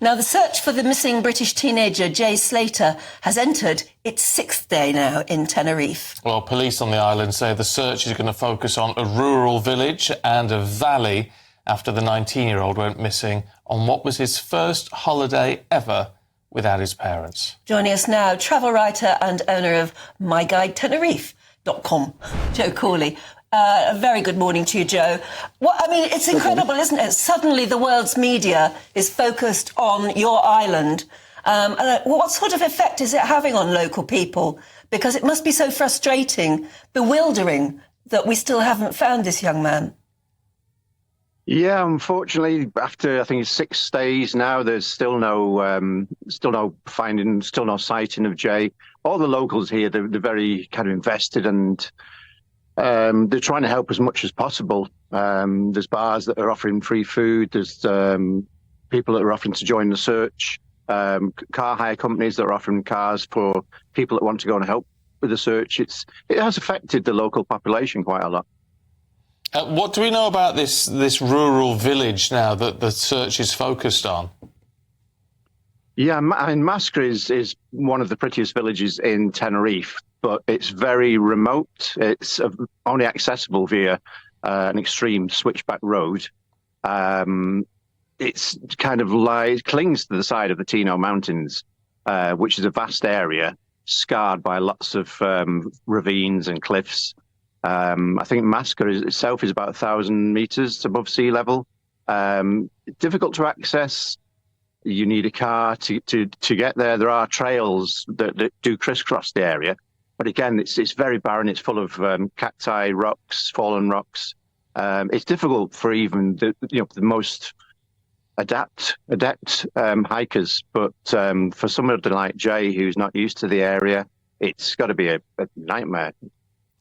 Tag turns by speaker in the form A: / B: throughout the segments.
A: Now, the search for the missing British teenager Jay Slater has entered its 6th day now in Tenerife.
B: Well, police on the island say the search is going to focus on a rural village and a valley after the 19-year-old went missing on what was his first holiday ever without his parents.
A: Joining us now, travel writer and owner of myguidetenerife.com, Joe Cawley. A very good morning to you, Joe. Well, I mean, it's incredible, isn't it? Suddenly the world's media is focused on your island. What sort of effect is it having on local people? Because it must be so frustrating, bewildering, that we still haven't found this young man.
C: Yeah, unfortunately, after I think it's 6 days now, there's still no finding, still no sighting of Jay. All the locals here, they're very kind of invested, and they're trying to help as much as possible. There's bars that are offering free food. There's people that are offering to join the search. Car hire companies that are offering cars for people that want to go and help with the search. It has affected the local population quite a lot.
B: What do we know about this rural village now that the search is focused on?
C: Yeah, I mean, Masca is one of the prettiest villages in Tenerife, but it's very remote. It's only accessible via an extreme switchback road. It's kind of it clings to the side of the Tino Mountains, which is a vast area scarred by lots of ravines and cliffs. I think Masca itself is about 1,000 meters above sea level. Difficult to access. You need a car to get there. There are trails that do crisscross the area, but again, it's very barren. It's full of cacti, rocks, fallen rocks. It's difficult for even the most adept hikers, but for somebody like Jay, who's not used to the area, it's got to be a nightmare.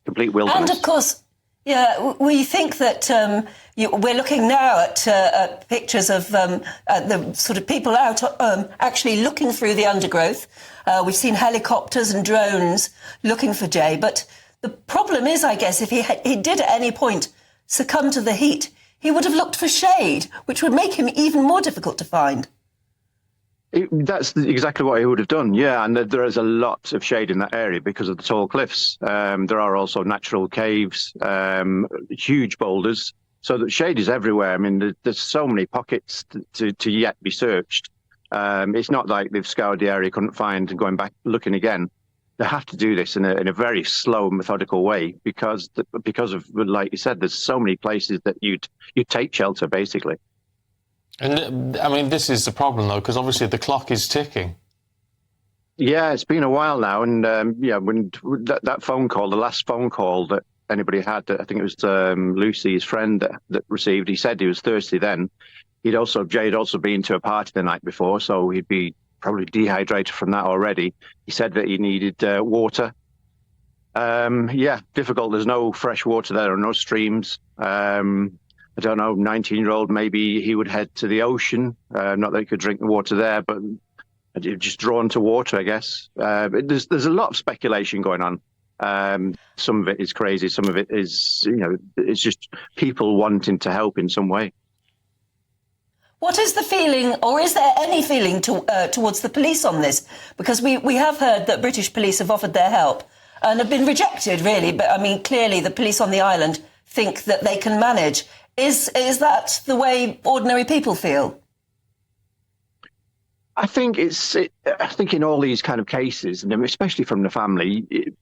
C: Complete wilderness.
A: And of course, yeah, we think that we're looking now at pictures of the sort of people out actually looking through the undergrowth. We've seen helicopters and drones looking for Jay. But the problem is, I guess, if he did at any point succumb to the heat, he would have looked for shade, which would make him even more difficult to find.
C: That's exactly what he would have done, yeah. And there is a lot of shade in that area because of the tall cliffs. There are also natural caves, huge boulders. So the shade is everywhere. I mean, there's so many pockets to yet be searched. It's not like they've scoured the area, couldn't find, and going back looking again. They have to do this in a very slow, methodical way because of, like you said, there's so many places that you'd take shelter, basically.
B: And, I mean, this is the problem, though, because obviously the clock is ticking.
C: Yeah, it's been a while now. And, when that phone call, the last phone call that anybody had, I think it was Lucy, his friend, that received, he said he was thirsty then. Jay had also been to a party the night before, so he'd be probably dehydrated from that already. He said that he needed water. Difficult. There's no fresh water there or no streams. I don't know, 19-year-old, maybe he would head to the ocean. Not that he could drink the water there, but just drawn to water, I guess. There's a lot of speculation going on. Some of it is crazy. Some of it is, it's just people wanting to help in some way.
A: What is the feeling, or is there any feeling towards the police on this? Because we have heard that British police have offered their help and have been rejected, really. But, I mean, clearly the police on the island think that they can manage. Is that the way ordinary people feel?
C: I think in all these kind of cases, and especially from the family,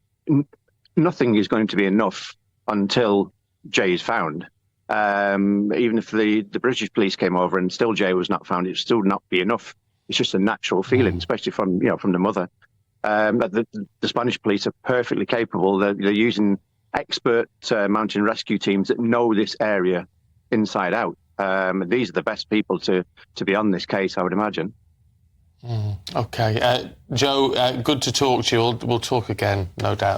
C: nothing is going to be enough until Jay is found. Even if the British police came over and still Jay was not found, it would still not be enough. It's just a natural feeling, especially from the mother. The Spanish police are perfectly capable. They're using expert mountain rescue teams that know this area inside out. These are the best people to be on this case, I would imagine.
B: OK. Joe, good to talk to you. We'll talk again, no doubt.